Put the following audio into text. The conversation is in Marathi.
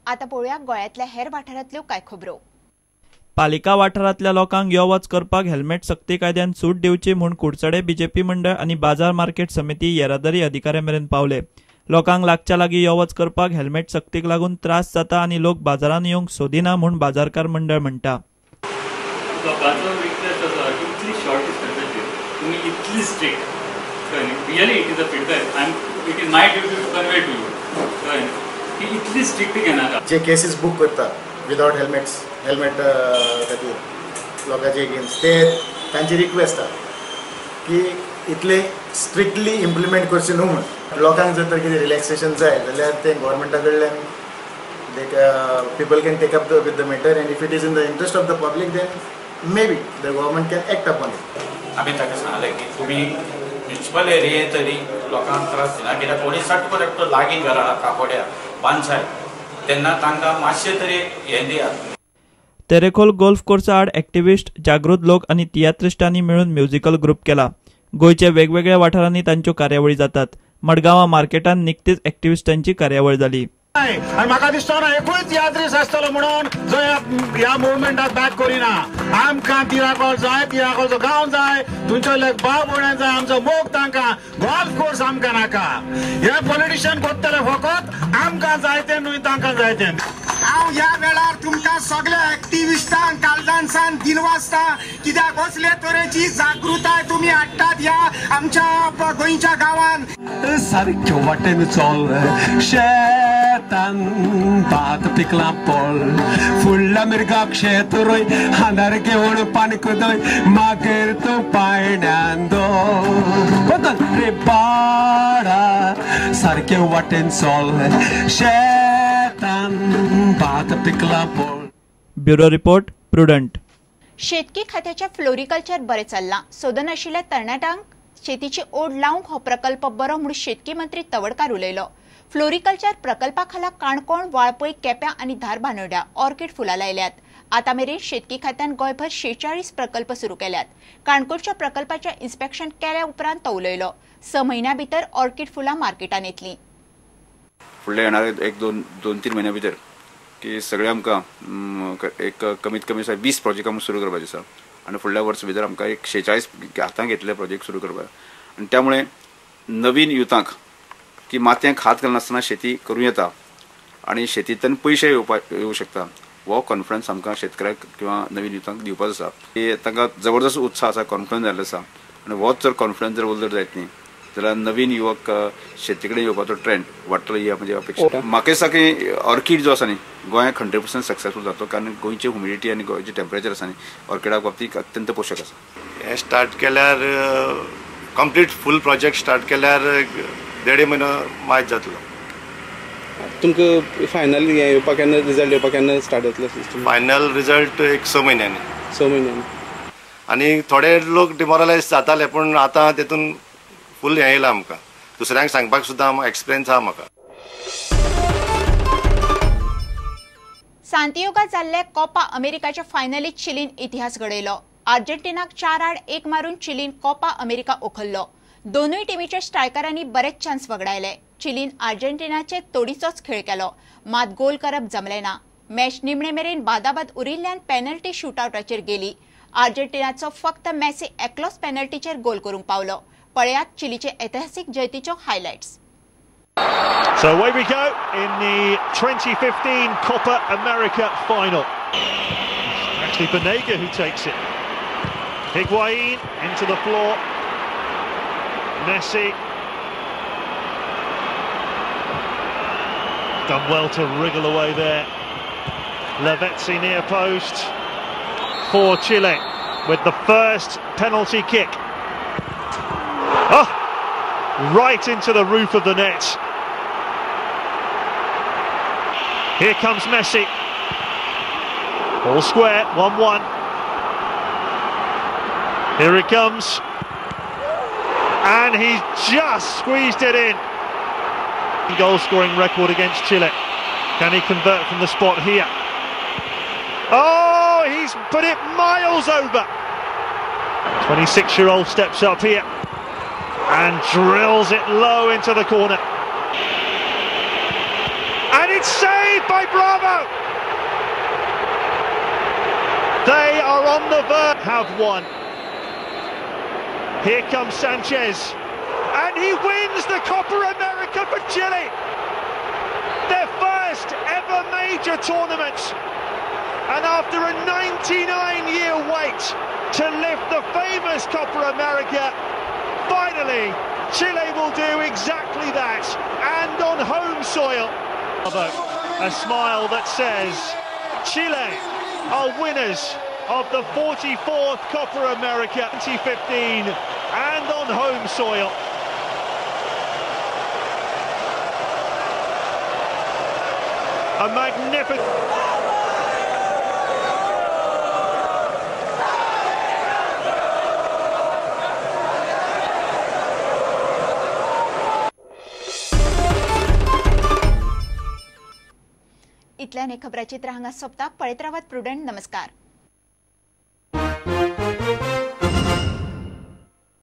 आता पळोवया गोंयांतल्या हेर वाठारांतल्यो कांय खबरो। पालिका वाठारांतल्या लोकांक यो वच करपाक हेल्मेट सक्ती कायद्यान सूट दिवची म्हूण कुडचडे बीजेपी मंडळ आनी बाजार मार्केट समिती येरादारी अधिकाऱ्यां मेरेन पावले। लोकांक लागच्या लागीं यो वच करपाक हेल्मेट सक्तीक लागून त्रास जाता आनी लोक बाजारांत येवंक सोदिना म्हूण बाजारकार मंडळ म्हणटा। जे केसीस बुक करता विदाउट हेल्मेट खातीर लोकांचे अगेन्स्ट ते तांची रिक्वेस्ट आसा की इतले स्ट्रिक्टली इम्प्लिमेंट करचे न्हू म्हण। लोकांक जर तर कितें रिलॅक्सेशन जाय जाल्यार ते गव्हर्मेंटा कडल्यान people can take up with the matter, and if it is in the interest of the public, then maybe the government can act upon it. आम्ही ताका सांगले की तुम्ही म्युनिसिपल एरिये तरी लोकांक त्रास दिना, कित्याक 60% लागीं घरां कापोड्या बांदसाय तेन्ना तांकां मातशें तरी हें दियात। तेरेखोल गोल्फ कोर्सा आड एक्टिविस्ट, जागृत लोक आनी तियात्रिस्टांनी मेळून म्युझिकल ग्रुप केला। गोंयच्या वेगवेगळ्या वाठारांनी तांच्यो कार्यावळी जातात। मडगांवां मार्केटांत निकतीच एक्टिविस्टांची कार्यावळ जाली। म्हाका दिसता ना एकूच यात्रीस आसतलो म्हणून जो ह्या मुवमेंटाक बॅक करिना। आमकां तिराकोल जाय, तिराकोलचो गांव जाय, तुमचे भाव भयण जाय, आमचो मोग तांकां, गोल्फ कोर्स आमकां नाका। हे पॉलिटिशियन कोत्तले फकत आमकां जाय तें न्हय, तांकां जाय तें। हांव ह्या वेळार तुमकां सगळ्या एक्टिविस्टांक कालदानसान दिनवासता, कित्याक असले तरेची जागृताय तुमी हाडटात ह्या आमच्या गोंयच्या गांवांत। सारक्यो वाटेन चल शेतान भात पिकला पळ, फुडल्या मिरगाक शेत रोय, हांदार घेवन पान कुदय, मागीर तूं पायण्यान दो रे बाळा। सारक्यो वाटेन चल शेतान भात पिकला पळ। Bureau report prudent. शेतकी खात्याच्या फ्लोरिकल्चर बरें चल्लां। सोदन आशिल्ल्या तरणाट्यांक शेतीची ओढ लावंक हो प्रकल्प बरो म्हूण शेतकी मंत्री तवडकार उलयलो। फ्लोरिकल्चर प्रकल्पा खाला काणकोण, वाळपय, केप्यां आनी धारबांदोड्या ऑर्कीड फुलां लायल्यात। आता मेरेन शेतकी खात्यान गोंयभर 46 प्रकल्प सुरू केल्यात। काणकोणच्या प्रकल्पाचे इन्स्पेक्शन केल्या उपरांत तो उलयलो। 6 म्हयन्यां भितर ऑर्कीड फुलां मार्केटांत येतलीं। फुडले येणारे 1-2-3 महिन्या भितर की सगळे आमकां एक कमीत कमी 20 प्रोजेक्ट आमकां सुरू करपाचे आसा आनी फुडल्या वर्सा भितर आमकां एक 46 हातांत घेतले प्रोजेक्ट सुरू करपाक। आनी त्यामुळे नवीन युथांक की मातयेक हात घालनासतना शेती करूं येता आनी शेतींतल्यान पयशे येवं शकता हो कॉन्फिडन्स आमकां शेतकऱ्याक किंवा नवीन युथांक दिवपाचो आसा। की तांकां जबरदस्त उत्साह आसा, कॉन्फिडन्स जाल्लो आसा आनी होच जर कॉन्फिडन्स जर उरलो जायत न्ही जाल्यार नवीन युवक शेती कडेन येवपाचो ट्रेंड वाडटलो ही म्हजी अपेक्षा। म्हाका दिसता की ऑर्कीड जो आसा न्ही गोंयाक 100% सक्सेसफूल जातलो, कारण गोंयची ह्युमिडिटी आनी गोंयचे टेम्परेचर आसा न्ही ऑर्किडा बाबतींत अत्यंत पोशक आसा। हे स्टार्ट केल्यार कंप्लीट फूल प्रोजेक्ट स्टार्ट केल्यार 1.5 म्हयनो मायज जातलो। तुमकां फायनल येवपाक केन्ना रिजल्ट येवपाक केन्ना स्टार्ट जातलो सिस्टम? फायनल रिजल्ट एक 6 म्हयन्यांनी। 6 म्हयन्यांनी। आनी थोडे लोक डिमोरलायज जाताले, पूण आतां तेतून फूल हें येयलां आमकां, दुसऱ्यांक सांगपाक सुद्दां एक्सपिरियन्स आहा म्हाका। सांतियोगात जाल्ले कोपा अमेरिकाच्या फायनलीत चिलीन इतिहास घडयलो। अर्जेंटिनाक 4-1 मारून चिलीन कोपा अमेरिका ओखल्लो। दोनूय टीमीच्या स्ट्रायकरांनी बरेच चान्स वगडायले। चिलीन अर्जेंटिनाचे तोडीचोच खेळ केलो, मात गोल करप जमलें ना। मॅच निमणे मेरेन बादाबाद उरिल्ल्यान पेनल्टी शूटआउटाचेर गेली। अर्जेंटिनाचो फक्त मेसी एकलोच पेनल्टीचेर गोल करूंक पावलो। पळयात चिलीचे ऐतिहासिक जैतीच्यो highlights. So away we go in the 2015 Copa America final. Actually Banega who takes it. Higuain into the floor. Messi. Done well to wriggle away there. Lavezzi near post for Chile with the first penalty kick. Oh! Right into the roof of the net. Here comes Messi. All square, 1-1. Here it comes. And he's just squeezed it in. Goal scoring record against Chile. Can he convert from the spot here? Oh, he's put it miles over. 26-year-old steps up here and drills it low into the corner. And it's saved by Bravo. They are on the verge. Have won. Here comes Sanchez. And he wins the Copa America for Chile. Their first ever major tournament. And after a 99-year wait to lift the famous Copa America, finally Chile will do exactly that, and on home soil. A smile that says Chile are winners of the 44th Copa America 2015, and on home soil. A magnificent... इतल्यान खबराचित्र हांगा सोंपता. पळयत रावात प्रुडंट. नमस्कार.